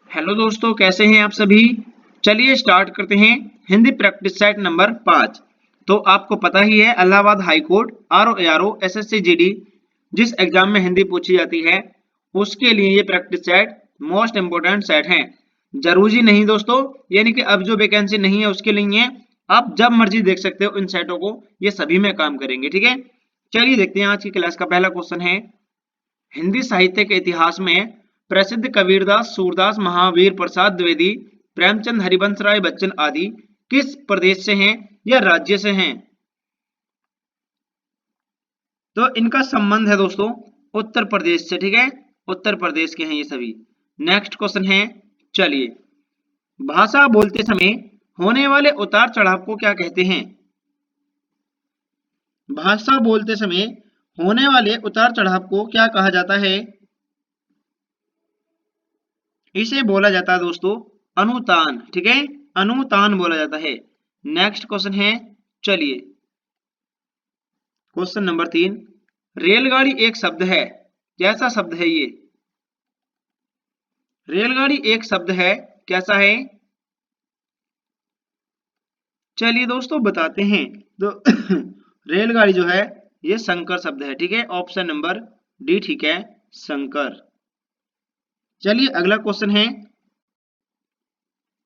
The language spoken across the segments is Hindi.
हेलो दोस्तों, कैसे हैं आप सभी। चलिए स्टार्ट करते हैं हिंदी प्रैक्टिस सेट नंबर 5। तो आपको पता ही है Allahabad high court RO SSC GD जिस एग्जाम में हिंदी पूछी जाती है उसके लिए ये practice set most important set है। जरूरी नहीं दोस्तों, यानी कि अब जो वैकेंसी नहीं है उसके लिए है। आप जब मर्जी देख सकते हो इन सेटों को, ये सभी में काम करेंगे। ठीक है, चलिए देखते हैं आज की क्लास का पहला क्वेश्चन है। हिंदी साहित्य के इतिहास में प्रसिद्ध कबीरदास, सूरदास, महावीर प्रसाद द्विवेदी, प्रेमचंद, हरिवंश राय बच्चन आदि किस प्रदेश से हैं या राज्य से हैं। तो इनका संबंध है दोस्तों उत्तर प्रदेश से। ठीक है, उत्तर प्रदेश के हैं ये सभी। नेक्स्ट क्वेश्चन है, चलिए, भाषा बोलते समय होने वाले उतार चढ़ाव को क्या कहते हैं। भाषा बोलते समय होने वाले उतार चढ़ाव को क्या कहा जाता है। इसे बोला जाता है दोस्तों अनुतान। ठीक है, अनुतान बोला जाता है। नेक्स्ट क्वेश्चन है, चलिए, क्वेश्चन नंबर 3। रेलगाड़ी एक शब्द है, कैसा शब्द है ये। रेलगाड़ी एक शब्द है, कैसा है। चलिए दोस्तों बताते हैं। तो रेलगाड़ी जो है ये संकर शब्द है। ठीक है, ऑप्शन नंबर डी ठीक है, संकर। चलिए अगला क्वेश्चन है,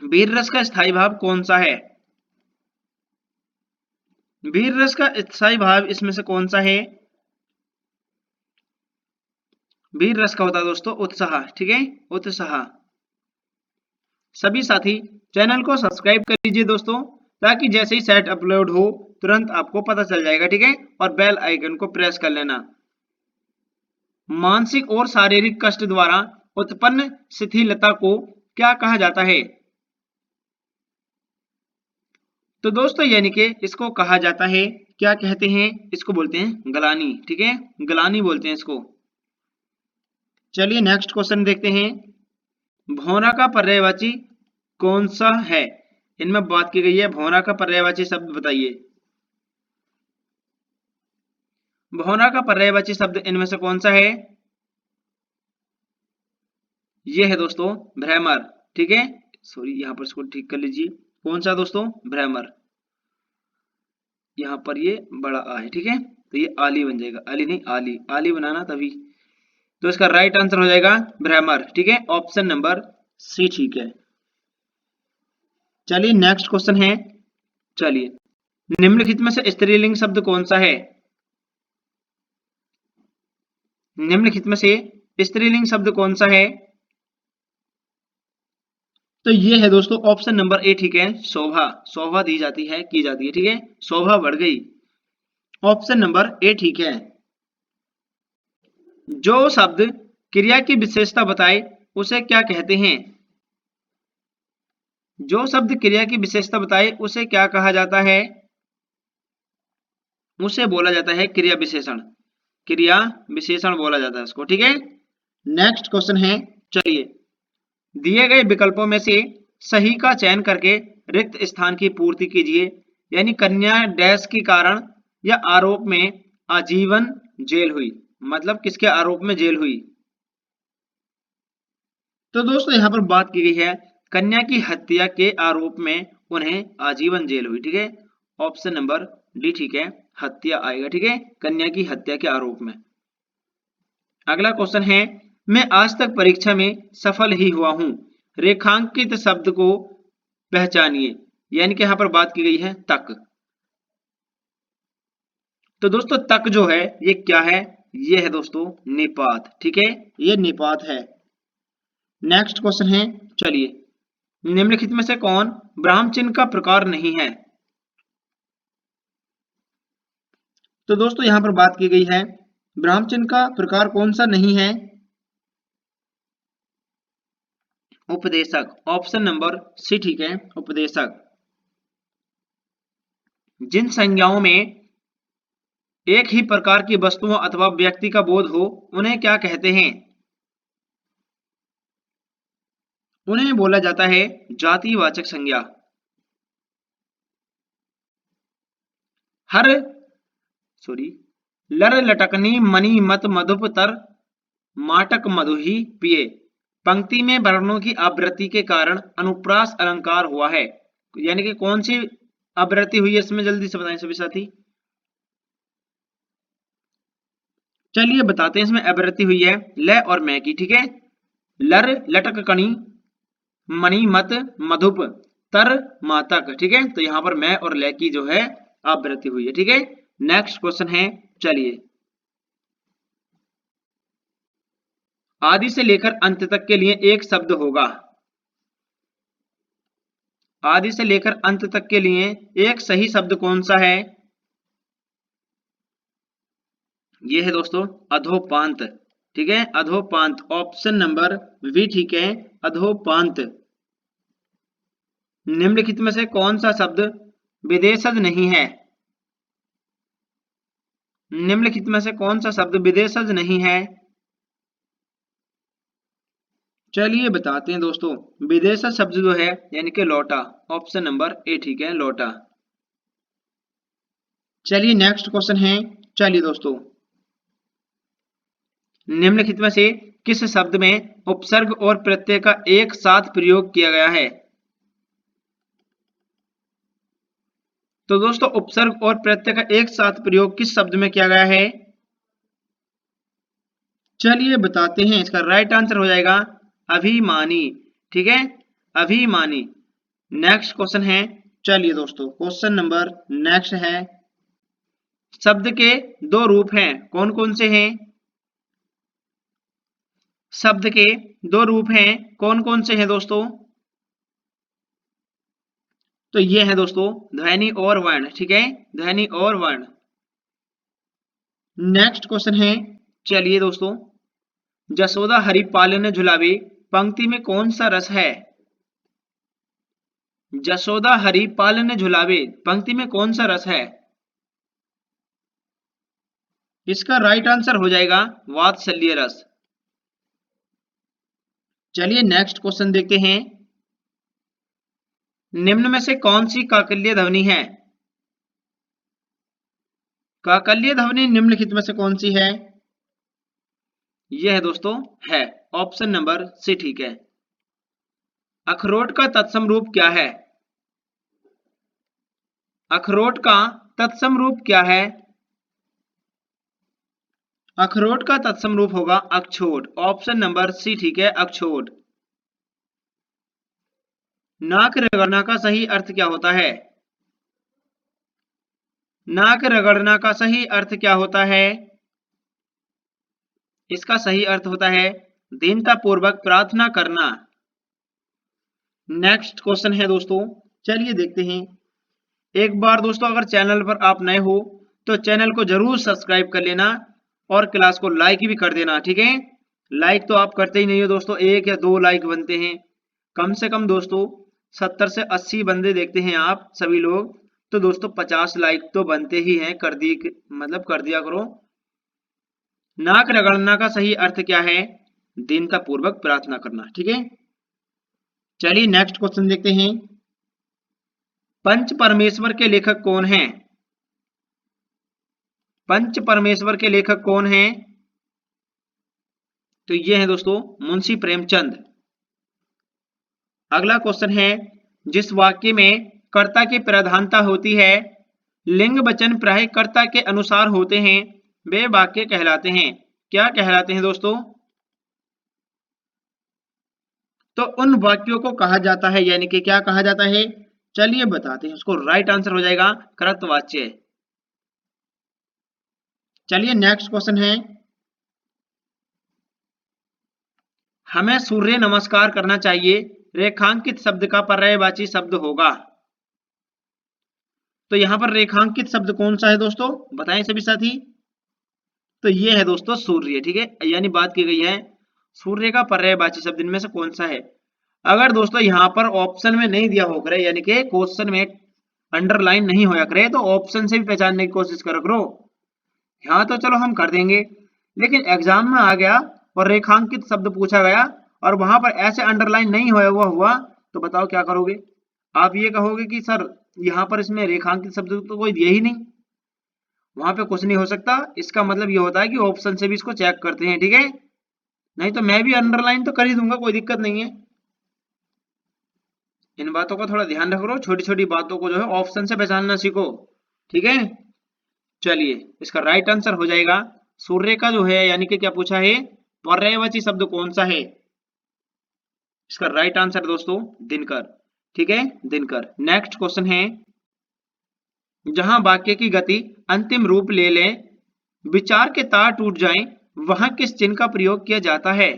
वीर रस का स्थायी भाव कौन सा है। वीर रस का स्थायी भाव इसमें से कौन सा है। वीर रस का होता है दोस्तों उत्साह। ठीक है, उत्साह। सभी साथी चैनल को सब्सक्राइब कर लीजिए दोस्तों, ताकि जैसे ही सेट अपलोड हो तुरंत आपको पता चल जाएगा। ठीक है, और बेल आइकन को प्रेस कर लेना। मानसिक और शारीरिक कष्ट द्वारा उत्पन्न शिथिलता को क्या कहा जाता है। तो दोस्तों यानी कि इसको कहा जाता है, क्या कहते हैं, इसको बोलते हैं गलानी। ठीक है, गलानी बोलते हैं इसको। चलिए नेक्स्ट क्वेश्चन देखते हैं, भौरा का पर्यायवाची कौन सा है। इनमें बात की गई है भौरा का पर्यायवाची शब्द बताइए। भौरा का पर्यायवाची शब्द इनमें से कौन सा है। ये है दोस्तों भ्रमर। ठीक है, सॉरी यहां पर इसको ठीक कर लीजिए। कौन सा दोस्तों, भ्रमर। यहाँ पर ये बड़ा आ है। ठीक है, तो ये आली बन जाएगा, आली नहीं आली, आली बनाना तभी। तो इसका राइट आंसर हो जाएगा भ्रमर। ठीक है, ऑप्शन नंबर सी ठीक है। चलिए नेक्स्ट क्वेश्चन है, चलिए, निम्नलिखित में से स्त्रीलिंग शब्द कौन सा है। निम्नलिखित में से स्त्रीलिंग शब्द कौन सा है। तो ये है दोस्तों ऑप्शन नंबर ए ठीक है, शोभा। शोभा दी जाती है, की जाती है। ठीक है, शोभा बढ़ गई। ऑप्शन नंबर ए ठीक है। जो शब्द क्रिया की विशेषता बताए उसे क्या कहते हैं। जो शब्द क्रिया की विशेषता बताए उसे क्या कहा जाता है। उसे बोला जाता है क्रिया विशेषण। क्रिया विशेषण बोला जाता है उसको। ठीक है, नेक्स्ट क्वेश्चन है, चलिए, दिए गए विकल्पों में से सही का चयन करके रिक्त स्थान की पूर्ति कीजिए। यानी कन्या डैश के कारण या आरोप में आजीवन जेल हुई। मतलब किसके आरोप में जेल हुई। तो दोस्तों यहां पर बात की गई है कन्या की हत्या के आरोप में उन्हें आजीवन जेल हुई। ठीक है, ऑप्शन नंबर डी ठीक है, हत्या आएगा। ठीक है, कन्या की हत्या के आरोप में। अगला क्वेश्चन है, मैं आज तक परीक्षा में सफल ही हुआ हूं, रेखांकित शब्द को पहचानिए। यानी कि यहां पर बात की गई है तक। तो दोस्तों तक जो है ये क्या है, ये है दोस्तों निपात। ठीक है, ये निपात है। नेक्स्ट क्वेश्चन है, चलिए, निम्नलिखित में से कौन ब्राह्म चिन्ह का प्रकार नहीं है। तो दोस्तों यहां पर बात की गई है ब्राह्म चिन्ह का प्रकार कौन सा नहीं है। उपदेशक। ऑप्शन नंबर सी ठीक है, उपदेशक। जिन संज्ञाओं में एक ही प्रकार की वस्तुओं अथवा व्यक्ति का बोध हो उन्हें क्या कहते हैं। उन्हें बोला जाता है जातिवाचक संज्ञा। हर सॉरी लर लटकनी मणि मत मधुप तर माटक मधु ही पिए, पंक्ति में वर्णों की आवृत्ति के कारण अनुप्रास अलंकार हुआ है, यानी कि कौन सी आवृत्ति हुई है इसमें, जल्दी से बताएं सभी साथी। चलिए बताते हैं, इसमें आवृत्ति हुई है ल और मैं की, ठीक है। लर लटक कणी मणि मत मधुप तर मातक, ठीक है। तो यहाँ पर मैं और ले की जो है आवृत्ति हुई है, ठीक है। नेक्स्ट क्वेश्चन है, चलिए, आदि से लेकर अंत तक के लिए एक शब्द होगा। आदि से लेकर अंत तक के लिए एक सही शब्द कौन सा है? ये है दोस्तों अधोपांत, ठीक है। अधोपांत ऑप्शन नंबर बी, ठीक है, अधोपांत। निम्नलिखित में से कौन सा शब्द विदेशज नहीं है? निम्नलिखित में से कौन सा शब्द विदेशज नहीं है? चलिए बताते हैं दोस्तों, विदेशज शब्द जो है यानी कि लौटा, ऑप्शन नंबर ए, ठीक है, लौटा। चलिए नेक्स्ट क्वेश्चन है, चलिए दोस्तों, निम्नलिखित में से किस शब्द में उपसर्ग और प्रत्यय का एक साथ प्रयोग किया गया है? तो दोस्तों उपसर्ग और प्रत्यय का एक साथ प्रयोग किस शब्द में किया गया है? चलिए बताते हैं, इसका राइट आंसर हो जाएगा अभिमानी, ठीक है, अभिमानी। नेक्स्ट क्वेश्चन है, चलिए दोस्तों, क्वेश्चन नंबर नेक्स्ट है, शब्द के दो रूप हैं, कौन कौन से हैं? शब्द के दो रूप हैं, कौन कौन से हैं दोस्तों? तो ये है दोस्तों ध्वनि और वर्ण, ठीक है, ध्वनि और वर्ण। नेक्स्ट क्वेश्चन है, चलिए दोस्तों, जसोदा हरि पालन झुलावे पंक्ति में कौन सा रस है? जसोदा हरि पालन झुलावे पंक्ति में कौन सा रस है? इसका राइट आंसर हो जाएगा वात्सल्य रस। चलिए नेक्स्ट क्वेश्चन देखते हैं, निम्न में से कौन सी काकल्य ध्वनि है? काकल्य ध्वनि निम्नलिखित में से कौन सी है? यह है दोस्तों है ऑप्शन नंबर सी, ठीक है। अखरोट का तत्सम रूप क्या है? अखरोट का तत्सम रूप क्या है? अखरोट का तत्सम रूप होगा अक्षोट, ऑप्शन नंबर सी, ठीक है, अक्षोट। नाक रगड़ना का सही अर्थ क्या होता है? नाक रगड़ना का सही अर्थ क्या होता है? इसका सही अर्थ होता है दीनता पूर्वक प्रार्थना करना। नेक्स्ट क्वेश्चन है दोस्तों, चलिए देखते हैं। एक बार दोस्तों अगर चैनल पर आप नए हो तो चैनल को जरूर सब्सक्राइब कर लेना और क्लास को लाइक भी कर देना, ठीक है। लाइक तो आप करते ही नहीं हो दोस्तों, 1 या 2 लाइक बनते हैं, कम से कम दोस्तों 70 से 80 बंदे देखते हैं आप सभी लोग, तो दोस्तों 50 लाइक तो बनते ही हैं, कर दिया करो। नाक रगड़ना का सही अर्थ क्या है? दीनता पूर्वक प्रार्थना करना, ठीक है। चलिए नेक्स्ट क्वेश्चन देखते हैं, पंच परमेश्वर के लेखक कौन हैं? पंच परमेश्वर के लेखक कौन हैं? तो ये है दोस्तों मुंशी प्रेमचंद। अगला क्वेश्चन है, जिस वाक्य में कर्ता की प्रधानता होती है, लिंग वचन प्राय कर्ता के अनुसार होते हैं, वे वाक्य कहलाते हैं, क्या कहलाते हैं दोस्तों? तो उन वाक्यों को कहा जाता है, यानी कि क्या कहा जाता है? चलिए बताते हैं, उसको राइट आंसर हो जाएगा कृतवाच्य। चलिए नेक्स्ट क्वेश्चन है, हमें सूर्य नमस्कार करना चाहिए, रेखांकित शब्द का पर्यायवाची शब्द होगा। तो यहां पर रेखांकित शब्द कौन सा है दोस्तों, बताएं सभी साथी। तो ये है दोस्तों सूर्य, ठीक है, यानी बात की गई है सूर्य का पर्यायवाची शब्द इनमें से कौन सा है। अगर दोस्तों यहाँ पर ऑप्शन में नहीं दिया हो करे, यानी कि क्वेश्चन में अंडरलाइन नहीं होया करे, तो ऑप्शन से भी पहचानने की कोशिश करो। यहाँ तो चलो हम कर देंगे, लेकिन एग्जाम में आ गया और रेखांकित शब्द पूछा गया और वहां पर ऐसे अंडरलाइन नहीं होया हुआ तो बताओ क्या करोगे? आप ये कहोगे कि सर यहाँ पर इसमें रेखांकित शब्द तो कोई दिया ही नहीं, वहां पे कुछ नहीं हो सकता। इसका मतलब ये होता है कि ऑप्शन से भी इसको चेक करते हैं, ठीक है। नहीं तो मैं भी अंडरलाइन तो कर ही दूंगा, कोई दिक्कत नहीं है। इन बातों का थोड़ा ध्यान रखो, छोटी छोटी बातों को जो है ऑप्शन से पहचानना सीखो, ठीक है। चलिए इसका राइट आंसर हो जाएगा सूर्य का जो है, यानी कि क्या पूछा है, पर्यायवाची शब्द कौन सा है। इसका राइट आंसर दोस्तों दिनकर, ठीक है, दिनकर। नेक्स्ट क्वेश्चन है, जहां वाक्य की गति अंतिम रूप ले ले, विचार के तार टूट जाएं, वहां किस चिन्ह का प्रयोग किया जाता है।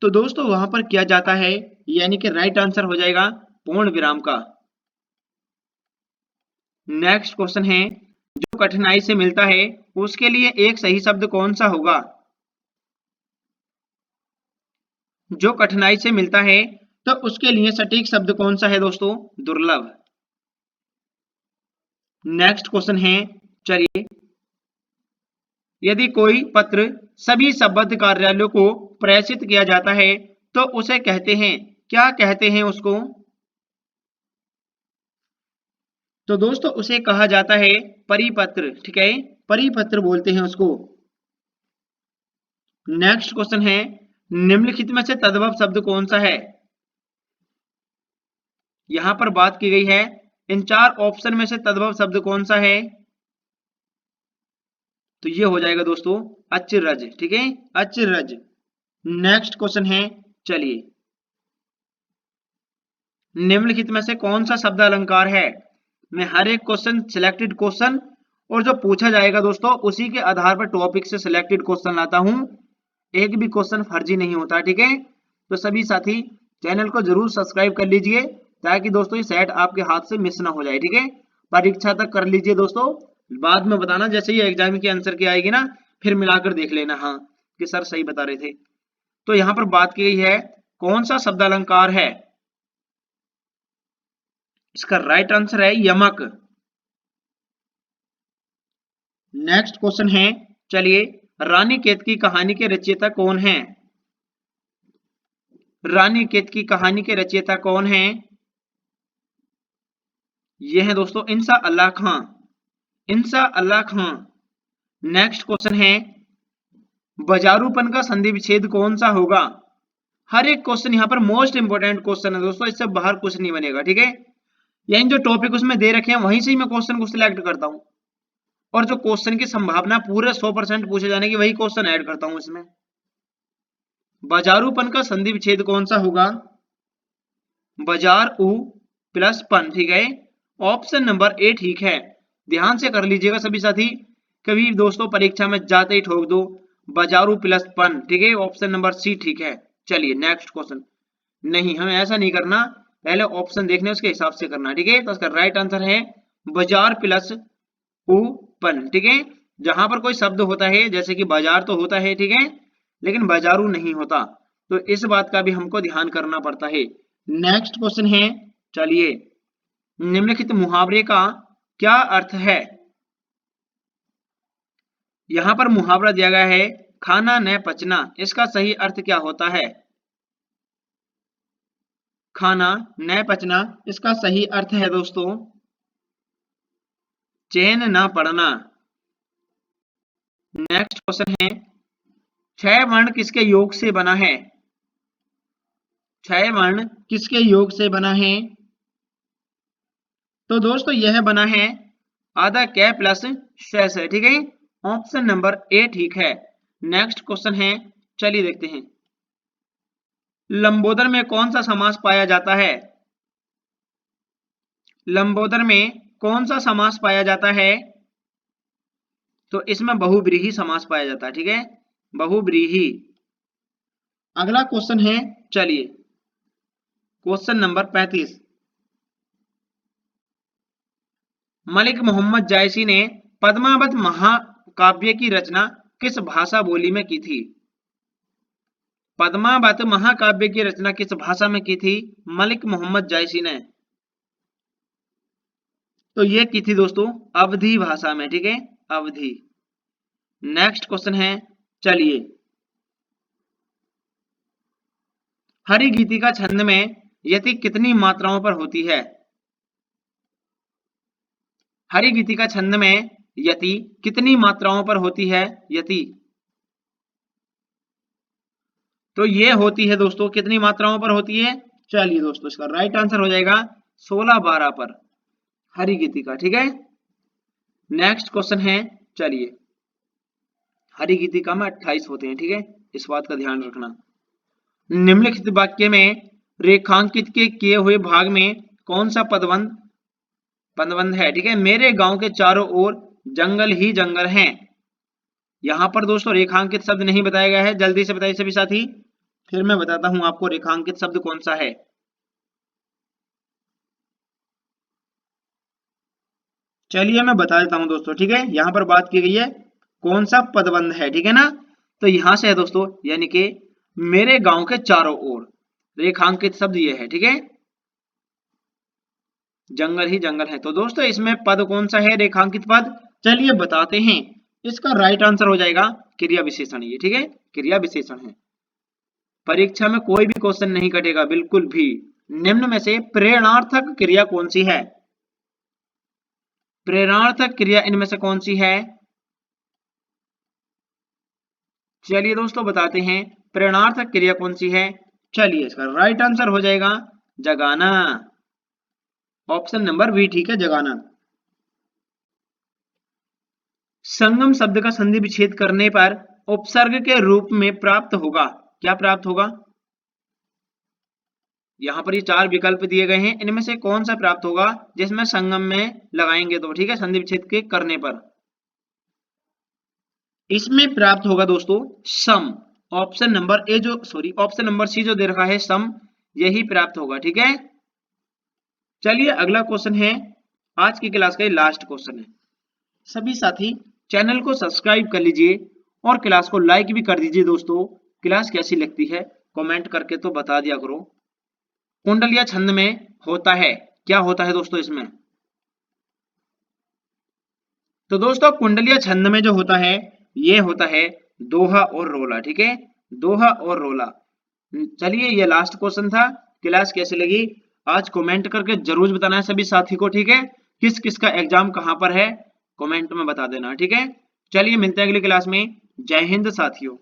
तो दोस्तों वहां पर किया जाता है, यानी कि राइट आंसर हो जाएगा पूर्ण विराम का। नेक्स्ट क्वेश्चन है, जो कठिनाई से मिलता है उसके लिए एक सही शब्द कौन सा होगा। जो कठिनाई से मिलता है तो उसके लिए सटीक शब्द कौन सा है दोस्तों, दुर्लभ। नेक्स्ट क्वेश्चन है, चलिए, यदि कोई पत्र सभी संबद्ध कार्यालयों को प्रेषित किया जाता है तो उसे कहते हैं, क्या कहते हैं उसको। तो दोस्तों उसे कहा जाता है परिपत्र, ठीक है, परिपत्र बोलते हैं उसको। नेक्स्ट क्वेश्चन है, निम्नलिखित में से तद्भव शब्द कौन सा है। यहां पर बात की गई है इन चार ऑप्शन में से तद्भव शब्द कौन सा है। तो ये हो जाएगा दोस्तों अचिरज, ठीक है, अचिरज। नेक्स्ट क्वेश्चन है, चलिए, निम्नलिखित में से कौन सा शब्द अलंकार है। मैं हर एक क्वेश्चन सिलेक्टेड क्वेश्चन और जो पूछा जाएगा दोस्तों उसी के आधार पर टॉपिक से सिलेक्टेड क्वेश्चन लाता हूं, एक भी क्वेश्चन फर्जी नहीं होता, ठीक है। तो सभी साथी चैनल को जरूर सब्सक्राइब कर लीजिए ताकि दोस्तों ये सेट आपके हाथ से मिस ना हो जाए, ठीक है। परीक्षा तक कर लीजिए दोस्तों, बाद में बताना जैसे ही एग्जाम की आंसर की आएगी ना, फिर मिलाकर देख लेना, हाँ कि सर सही बता रहे थे। तो यहाँ पर बात की गई है कौन सा शब्द अलंकार है। इसका राइट आंसर है यमक। नेक्स्ट क्वेश्चन है, चलिए, रानी केत की कहानी के रचयिता कौन है। रानी केत की कहानी के रचयिता कौन है। ये है दोस्तों इंसा अल्लाह खां, इंसा अल्लाह खां। नेक्स्ट क्वेश्चन है, बाजारूपन का संधि विच्छेद कौन सा होगा। हर एक क्वेश्चन यहाँ पर मोस्ट इंपोर्टेंट क्वेश्चन है दोस्तों, इससे बाहर कुछ नहीं बनेगा, ठीक है। यानी जो टॉपिक उसमें दे रखे हैं वहीं से ही मैं क्वेश्चन को सिलेक्ट करता हूँ, और जो क्वेश्चन की संभावना पूरे 100% पूछे जाने की वही क्वेश्चन ऐड करता हूँ इसमें। बाजारूपन का संधि विच्छेद कौन सा होगा, बाजार उ प्लस पन, ठीक है, ऑप्शन नंबर ए ठीक है। ध्यान से कर लीजिएगा सभी साथी, कभी दोस्तों परीक्षा में जाते ही ठोक दो बाजारू प्लस पन, ठीक है, ऑप्शन नंबर सी ठीक है। चलिए नेक्स्ट क्वेश्चन, नहीं हमें ऐसा नहीं करना, पहले ऑप्शन देखने उसके हिसाब से करना, ठीक है। तो इसका राइट आंसर है बाजार प्लस उपन, ठीक है। जहां पर कोई शब्द होता है जैसे कि बाजार तो होता है, ठीक है, लेकिन बाजारू नहीं होता, तो इस बात का भी हमको ध्यान करना पड़ता है। नेक्स्ट क्वेश्चन है, चलिए, निम्नलिखित मुहावरे का क्या अर्थ है। यहां पर मुहावरा दिया गया है खाना न पचना, इसका सही अर्थ क्या होता है। खाना न पचना, इसका सही अर्थ है दोस्तों चैन ना पड़ना। नेक्स्ट क्वेश्चन है, क्षय वर्ण किसके योग से बना है। क्षय वर्ण किसके योग से बना है। तो दोस्तों यह बना है आधा कै प्लस शेष है, ठीक है, ऑप्शन नंबर ए ठीक है। नेक्स्ट क्वेश्चन है, चलिए देखते हैं, लंबोदर में कौन सा समास पाया जाता है। लंबोदर में कौन सा समास पाया जाता है। तो इसमें बहुव्रीहि समास पाया जाता है, ठीक है, बहुव्रीहि। अगला क्वेश्चन है, चलिए, क्वेश्चन नंबर 35, मलिक मोहम्मद जायसी ने पद्मावत महाकाव्य की रचना किस भाषा बोली में की थी। पद्मावत महाकाव्य की रचना किस भाषा में की थी मलिक मोहम्मद जायसी ने। तो ये की थी दोस्तों अवधी भाषा में, ठीक है, अवधी। नेक्स्ट क्वेश्चन है, चलिए, हरि गीति का छंद में यति कितनी मात्राओं पर होती है। हरि गीति का छंद में यति कितनी मात्राओं पर होती है, यति। तो ये होती है दोस्तों कितनी मात्राओं पर होती है? चलिए दोस्तों इसका राइट आंसर हो जाएगा 16-12 पर हरी गीतिका। ठीक है, नेक्स्ट क्वेश्चन है, चलिए हरी गीतिका में 28 होते हैं। ठीक है, इस बात का ध्यान रखना। निम्नलिखित वाक्य में रेखांकित के किए हुए भाग में कौन सा पदबंध है? ठीक है, मेरे गांव के चारों ओर जंगल ही जंगल हैं। यहां पर दोस्तों रेखांकित शब्द नहीं बताया गया है, जल्दी से बताइए सभी साथी, फिर मैं बताता हूं आपको रेखांकित शब्द कौन सा है। चलिए मैं बता देता हूं दोस्तों। ठीक है, यहां पर बात की गई है कौन सा पदबंध है। ठीक है ना, तो यहां से है दोस्तों, यानी कि मेरे गांव के चारों ओर रेखांकित शब्द ये है। ठीक है, जंगल ही जंगल है। तो दोस्तों इसमें पद कौन सा है रेखांकित पद? चलिए बताते हैं। इसका राइट आंसर हो जाएगा क्रिया विशेषण। ये ठीक है, क्रिया विशेषण है। परीक्षा में कोई भी क्वेश्चन नहीं कटेगा बिल्कुल भी। निम्न में से प्रेरणार्थक क्रिया कौन सी है? प्रेरणार्थक क्रिया इनमें से कौन सी है? चलिए दोस्तों बताते हैं प्रेरणार्थक क्रिया कौन सी है। चलिए इसका राइट आंसर हो जाएगा जगाना, ऑप्शन नंबर बी। ठीक है, जगाना। संगम शब्द का संधि विच्छेद करने पर उपसर्ग के रूप में प्राप्त होगा, क्या प्राप्त होगा? यहाँ पर ये 4 विकल्प दिए गए हैं, इनमें से कौन सा प्राप्त होगा जिसमें संगम में लगाएंगे तो? ठीक है, संधि विच्छेद के करने पर इसमें प्राप्त होगा दोस्तों सम। ऑप्शन नंबर ए जो सॉरी ऑप्शन नंबर सी जो दे रखा है सम, यही प्राप्त होगा। ठीक है, चलिए अगला क्वेश्चन है, आज की क्लास का ये लास्ट क्वेश्चन है। सभी साथी चैनल को सब्सक्राइब कर लीजिए और क्लास को लाइक भी कर दीजिए। दोस्तों क्लास कैसी लगती है कमेंट करके तो बता दिया करो। कुंडलिया छंद में होता है, क्या होता है दोस्तों इसमें? तो दोस्तों कुंडलिया छंद में जो होता है ये होता है दोहा और रोला। ठीक है, दोहा और रोला। चलिए ये लास्ट क्वेश्चन था। क्लास कैसी लगी आज कमेंट करके जरूर बताना है सभी साथी को। ठीक है, किस किस का एग्जाम कहां पर है कमेंट में बता देना। ठीक है, चलिए मिलते हैं अगली क्लास में। जय हिंद साथियों।